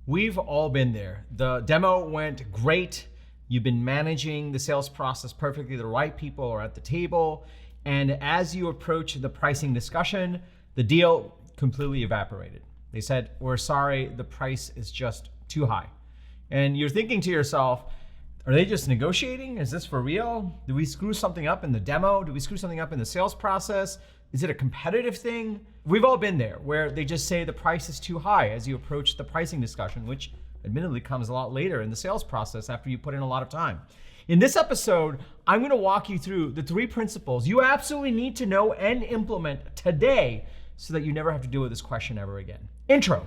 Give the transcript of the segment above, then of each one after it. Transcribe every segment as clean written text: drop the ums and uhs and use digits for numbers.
We've all been there. The demo went great. You've been managing the sales process perfectly. The right people are at the table. And as you approach the pricing discussion, the deal completely evaporated. They said, we're sorry, the price is just too high. And you're thinking to yourself, are they just negotiating? Is this for real? Do we screw something up in the demo? Do we screw something up in the sales process? Is it a competitive thing? We've all been there where they just say the price is too high as you approach the pricing discussion, which admittedly comes a lot later in the sales process after you put in a lot of time. In this episode, I'm gonna walk you through the 3 principles you absolutely need to know and implement today so that you never have to deal with this question ever again. Intro.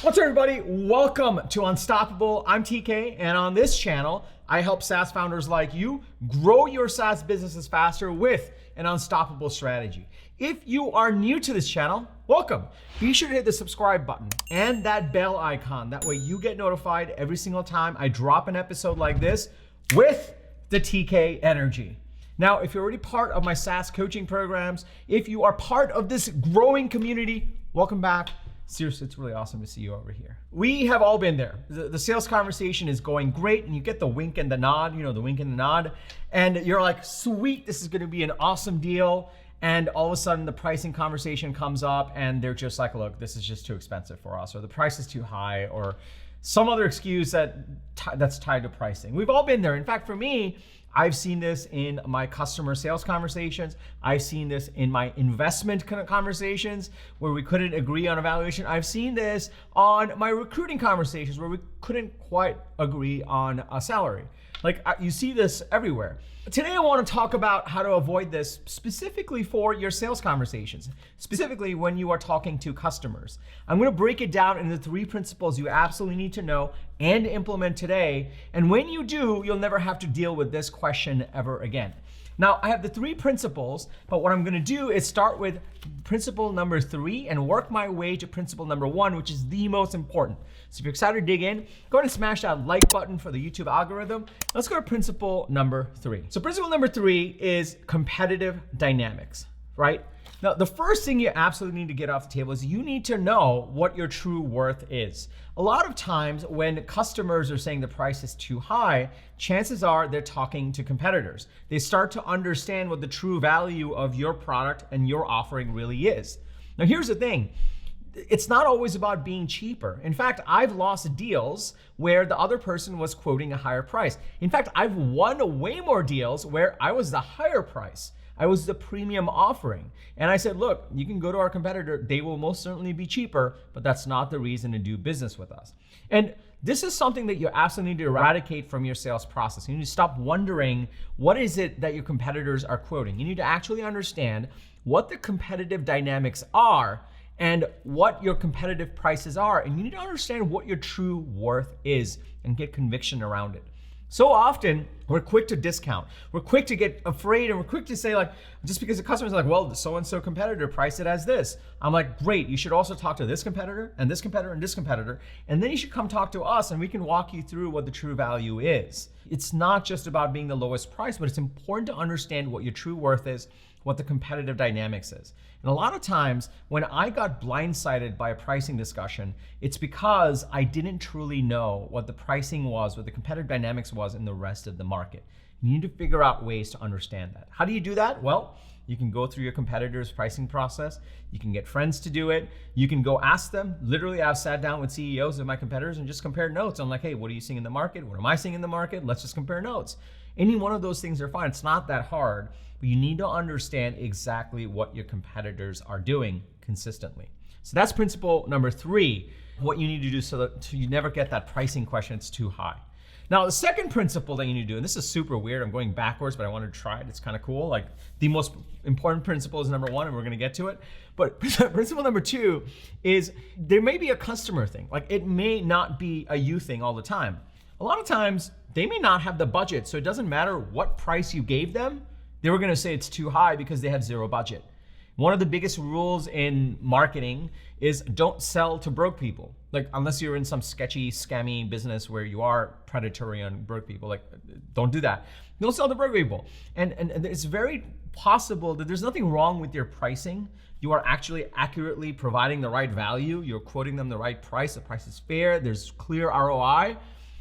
What's up, everybody? Welcome to Unstoppable. I'm TK, and on this channel, I help SaaS founders like you grow your SaaS businesses faster with an unstoppable strategy. If you are new to this channel, welcome. Be sure to hit the subscribe button and that bell icon. That way you get notified every single time I drop an episode like this with the TK energy. Now, if you're already part of my SaaS coaching programs, if you are part of this growing community, welcome back. Seriously, it's really awesome to see you over here. We have all been there. The sales conversation is going great and you get the wink and the nod, the wink and the nod, and you're like, sweet, this is gonna be an awesome deal. And all of a sudden the pricing conversation comes up and they're just like, look, this is just too expensive for us, or the price is too high, or some other excuse that's tied to pricing. We've all been there. In fact, for me, I've seen this in my customer sales conversations. I've seen this in my investment kind of conversations where we couldn't agree on a valuation. I've seen this on my recruiting conversations where we couldn't quite agree on a salary. Like, you see this everywhere. Today, I want to talk about how to avoid this specifically for your sales conversations, specifically when you are talking to customers. I'm going to break it down into 3 principles you absolutely need to know and implement today. And when you do, you'll never have to deal with this question ever again. Now, I have the 3 principles, but what I'm gonna do is start with principle number 3 and work my way to principle number 1, which is the most important. So if you're excited to dig in, go ahead and smash that like button for the YouTube algorithm. Let's go to principle number 3. So principle number 3 is competitive dynamics, right? Now, the first thing you absolutely need to get off the table is you need to know what your true worth is. A lot of times when customers are saying the price is too high, chances are they're talking to competitors. They start to understand what the true value of your product and your offering really is. Now, here's the thing. It's not always about being cheaper. In fact, I've lost deals where the other person was quoting a higher price. In fact, I've won way more deals where I was the higher price. I was the premium offering. And I said, look, you can go to our competitor. They will most certainly be cheaper, but that's not the reason to do business with us. And this is something that you absolutely need to eradicate from your sales process. You need to stop wondering, what is it that your competitors are quoting? You need to actually understand what the competitive dynamics are and what your competitive prices are. And you need to understand what your true worth is and get conviction around it. So often, we're quick to discount. We're quick to get afraid, and we're quick to say, like, just because the customer's like, well, the so-and-so competitor priced it as this. I'm like, great, you should also talk to this competitor and this competitor and this competitor, and then you should come talk to us and we can walk you through what the true value is. It's not just about being the lowest price, but it's important to understand what your true worth is, what the competitive dynamics is. And a lot of times when I got blindsided by a pricing discussion, it's because I didn't truly know what the pricing was, what the competitive dynamics was in the rest of the market. You need to figure out ways to understand that. How do you do that? Well, you can go through your competitor's pricing process. You can get friends to do it. You can go ask them. Literally, I've sat down with CEOs of my competitors and just compared notes. I'm like, hey, what are you seeing in the market? What am I seeing in the market? Let's just compare notes. Any one of those things are fine. It's not that hard, but you need to understand exactly what your competitors are doing consistently. So that's principle number 3, what you need to do so you never get that pricing question, it's too high. Now, the second principle that you need to do, and this is super weird, I'm going backwards, but I wanted to try it, it's kind of cool. Like, the most important principle is number 1, and we're gonna get to it. But principle number 2 is there may be a customer thing. Like, it may not be a you thing all the time. A lot of times, they may not have the budget, so it doesn't matter what price you gave them, they were gonna say it's too high because they have 0 budget. One of the biggest rules in marketing is don't sell to broke people. Like, unless you're in some sketchy, scammy business where you are predatory on broke people, like, don't do that. Don't sell to broke people. And it's very possible that there's nothing wrong with your pricing. You are actually accurately providing the right value. You're quoting them the right price. The price is fair. There's clear ROI,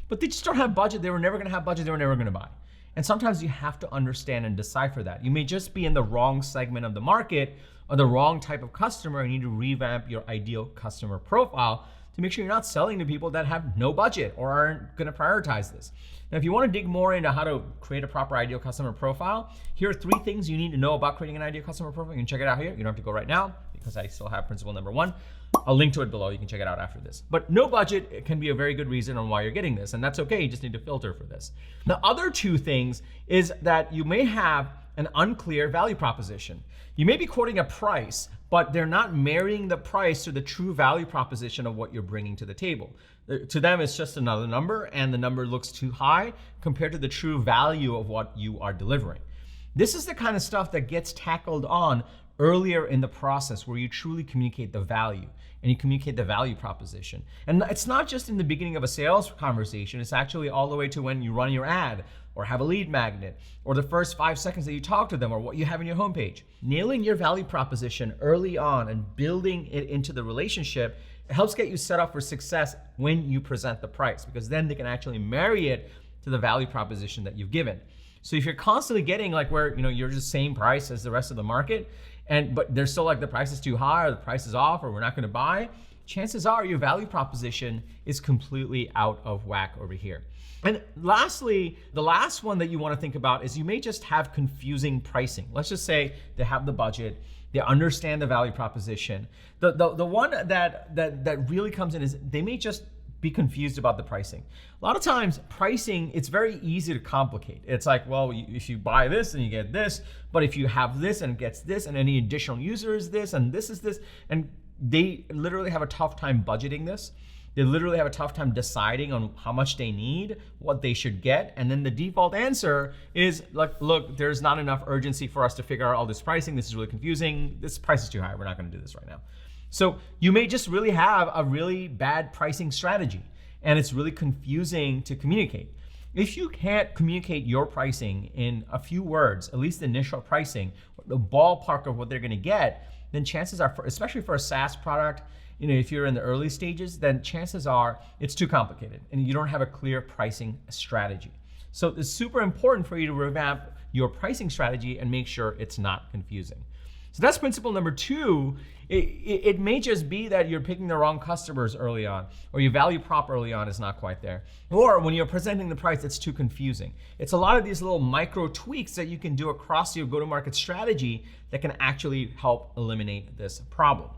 but they just don't have budget. They were never gonna have budget. They were never gonna buy. And sometimes you have to understand and decipher that. You may just be in the wrong segment of the market or the wrong type of customer. You need to revamp your ideal customer profile to make sure you're not selling to people that have no budget or aren't gonna prioritize this. Now, if you wanna dig more into how to create a proper ideal customer profile, here are 3 things you need to know about creating an ideal customer profile. You can check it out here. You don't have to go right now because I still have principle number 1. I'll link to it below. You can check it out after this. But no budget can be a very good reason on why you're getting this, and that's okay. You just need to filter for this. The other 2 things is that you may have an unclear value proposition. You may be quoting a price, but they're not marrying the price to the true value proposition of what you're bringing to the table. To them, it's just another number, and the number looks too high compared to the true value of what you are delivering. This is the kind of stuff that gets tackled on earlier in the process, where you truly communicate the value and you communicate the value proposition. And it's not just in the beginning of a sales conversation, it's actually all the way to when you run your ad or have a lead magnet or the first 5 seconds that you talk to them or what you have in your homepage. Nailing your value proposition early on and building it into the relationship helps get you set up for success when you present the price, because then they can actually marry it to the value proposition that you've given. So if you're constantly getting like where you're just same price as the rest of the market, but they're still like the price is too high or the price is off or we're not gonna buy, chances are your value proposition is completely out of whack over here. And lastly, the last one that you wanna think about is you may just have confusing pricing. Let's just say they have the budget, they understand the value proposition. The one that really comes in is they may just be confused about the pricing. A lot of times pricing, it's very easy to complicate. It's like, well, if you buy this and you get this, but if you have this and it gets this and any additional user is this and this is this, and they literally have a tough time budgeting this. They literally have a tough time deciding on how much they need, what they should get, and then the default answer is like, look, there's not enough urgency for us to figure out all this pricing. This is really confusing. This price is too high. We're not gonna do this right now. So you may just really have a really bad pricing strategy and it's really confusing to communicate. If you can't communicate your pricing in a few words, at least the initial pricing, the ballpark of what they're gonna get, then chances are, especially for a SaaS product, if you're in the early stages, then chances are it's too complicated and you don't have a clear pricing strategy. So it's super important for you to revamp your pricing strategy and make sure it's not confusing. So that's principle number 2. It may just be that you're picking the wrong customers early on, or your value prop early on is not quite there. Or when you're presenting the price, it's too confusing. It's a lot of these little micro tweaks that you can do across your go-to-market strategy that can actually help eliminate this problem.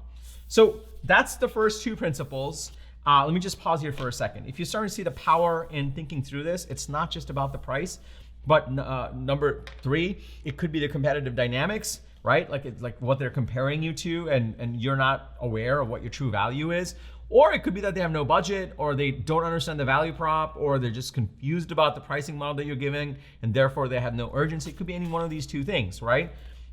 So that's the first 2 principles. Let me just pause here for a second. If you're starting to see the power in thinking through this, it's not just about the price, but number 3, it could be the competitive dynamics, right? Like it's like what they're comparing you to and you're not aware of what your true value is. Or it could be that they have no budget, or they don't understand the value prop, or they're just confused about the pricing model that you're giving and therefore they have no urgency. It could be any one of these 2 things, right?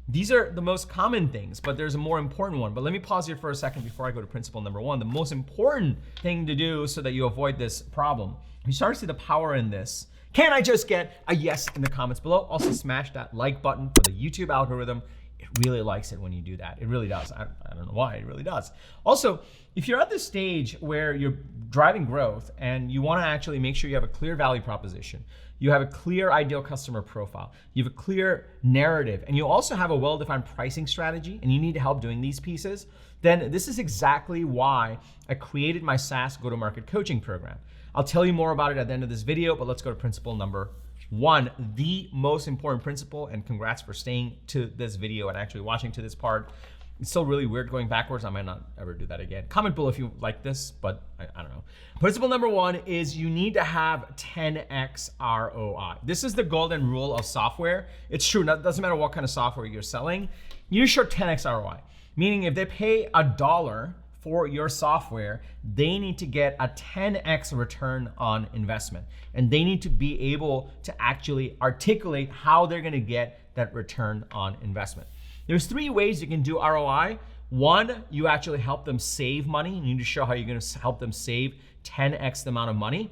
These are the most common things, but there's a more important one. But let me pause here for a second before I go to principle number 1. The most important thing to do so that you avoid this problem. You start to see the power in this. Can I just get a yes in the comments below? Also smash that like button for the YouTube algorithm. It really likes it when you do that. It really does. I don't know why, it really does. Also, if you're at this stage where you're driving growth and you wanna actually make sure you have a clear value proposition, you have a clear ideal customer profile, you have a clear narrative, and you also have a well-defined pricing strategy, and you need help doing these pieces, then this is exactly why I created my SaaS go-to-market coaching program. I'll tell you more about it at the end of this video, but let's go to principle number 1, the most important principle, and congrats for staying to this video and actually watching to this part. It's still really weird going backwards. I might not ever do that again. Comment below if you like this, but I don't know. Principle number 1 is you need to have 10x ROI. This is the golden rule of software. It's true, it doesn't matter what kind of software you're selling, you should 10x ROI. Meaning if they pay $1 for your software, they need to get a 10x return on investment. And they need to be able to actually articulate how they're gonna get that return on investment. There's 3 ways you can do ROI. One, you actually help them save money. You need to show how you're gonna help them save 10x the amount of money.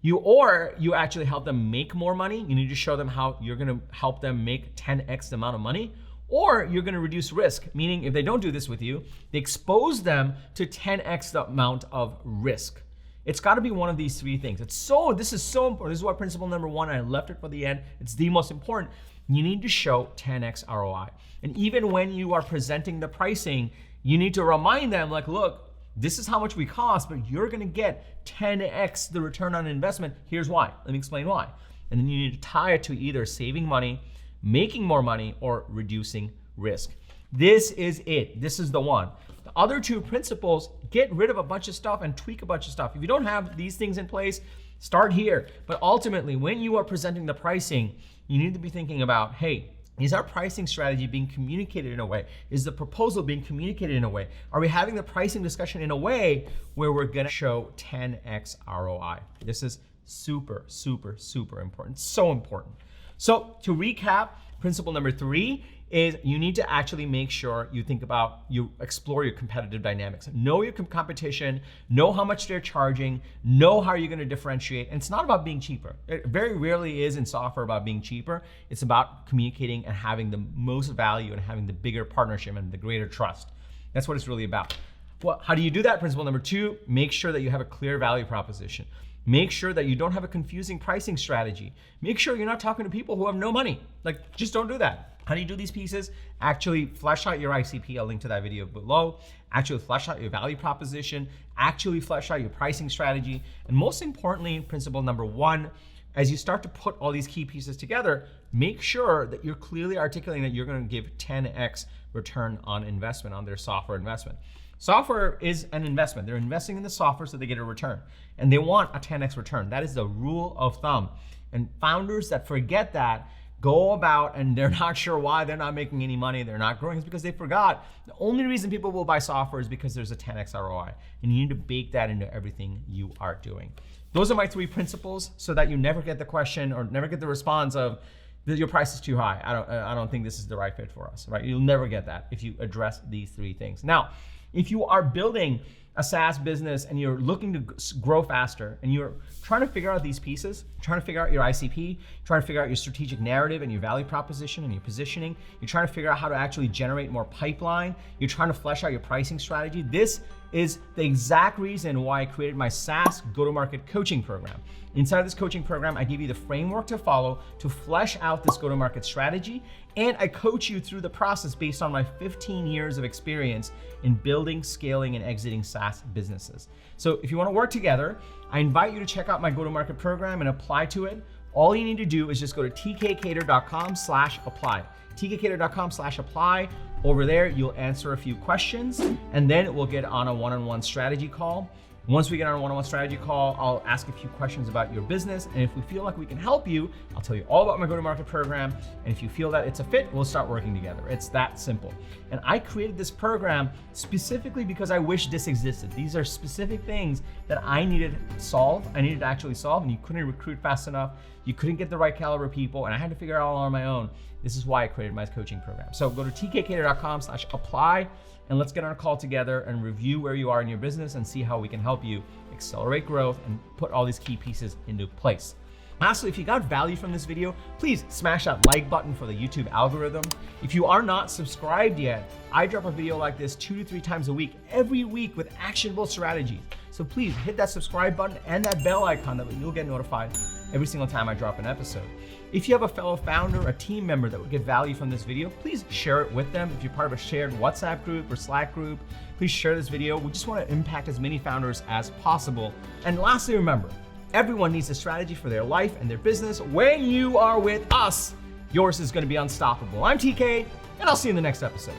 Or you actually help them make more money. You need to show them how you're gonna help them make 10x the amount of money. Or you're gonna reduce risk, meaning if they don't do this with you, they expose them to 10x the amount of risk. It's gotta be one of these 3 things. This is so important. This is why principle number 1, I left it for the end. It's the most important. You need to show 10x ROI. And even when you are presenting the pricing, you need to remind them like, look, this is how much we cost, but you're gonna get 10x the return on investment. Here's why. Let me explain why. And then you need to tie it to either saving money, making more money, or reducing risk. This is it. This is the one. The other 2 principles, get rid of a bunch of stuff and tweak a bunch of stuff. If you don't have these things in place, start here. But ultimately, when you are presenting the pricing, you need to be thinking about, hey, is our pricing strategy being communicated in a way? Is the proposal being communicated in a way? Are we having the pricing discussion in a way where we're gonna show 10x ROI? This is super, super, super important, so important. So to recap, principle number 3 is you need to actually make sure you think about, you explore your competitive dynamics. Know your competition, know how much they're charging, know how you're gonna differentiate. And it's not about being cheaper. It very rarely is in software about being cheaper. It's about communicating and having the most value and having the bigger partnership and the greater trust. That's what it's really about. Well, how do you do that? Principle number 2, make sure that you have a clear value proposition. Make sure that you don't have a confusing pricing strategy. Make sure you're not talking to people who have no money. Like, just don't do that. How do you do these pieces? Actually flesh out your ICP. I'll link to that video below. Actually flesh out your value proposition. Actually flesh out your pricing strategy. And most importantly, principle number 1, as you start to put all these key pieces together, make sure that you're clearly articulating that you're gonna give 10x return on investment on their software investment. Software is an investment. They're investing in the software so they get a return. And they want a 10x return. That is the rule of thumb. And founders that forget that go about and they're not sure why they're not making any money, they're not growing, it's because they forgot. The only reason people will buy software is because there's a 10x ROI. And you need to bake that into everything you are doing. Those are my 3 principles so that you never get the question or never get the response of, your price is too high. I don't think this is the right fit for us, right? You'll never get that if you address these 3 things. Now, if you are building a SaaS business and you're looking to grow faster and you're trying to figure out these pieces, trying to figure out your ICP, trying to figure out your strategic narrative and your value proposition and your positioning, you're trying to figure out how to actually generate more pipeline, you're trying to flesh out your pricing strategy, this is the exact reason why I created my SaaS go-to-market coaching program. Inside of this coaching program, I give you the framework to follow to flesh out this go-to-market strategy, and I coach you through the process based on my 15 years of experience in building, scaling, and exiting SaaS businesses. So if you want to work together, I invite you to check out my go-to-market program and apply to it. All you need to do is just go to tkkader.com/apply. tkkader.com/apply. Over there, you'll answer a few questions, and then we'll get on a one-on-one strategy call. Once we get on a one-on-one strategy call, I'll ask a few questions about your business, and if we feel like we can help you, I'll tell you all about my go-to-market program, and if you feel that it's a fit, we'll start working together. It's that simple. And I created this program specifically because I wish this existed. These are specific things that I needed to actually solve, and you couldn't recruit fast enough, you couldn't get the right caliber of people, and I had to figure it out all on my own. This is why I created my coaching program. So go to tkkader.com/apply, and let's get on a call together and review where you are in your business and see how we can help you accelerate growth and put all these key pieces into place. Lastly, if you got value from this video, please smash that like button for the YouTube algorithm. If you are not subscribed yet, I drop a video like this 2 to 3 times a week, every week with actionable strategies. So please hit that subscribe button and that bell icon that you'll get notified every single time I drop an episode. If you have a fellow founder or a team member that would get value from this video, please share it with them. If you're part of a shared WhatsApp group or Slack group, please share this video. We just want to impact as many founders as possible. And lastly, remember, everyone needs a strategy for their life and their business. When you are with us, yours is going to be unstoppable. I'm TK, and I'll see you in the next episode.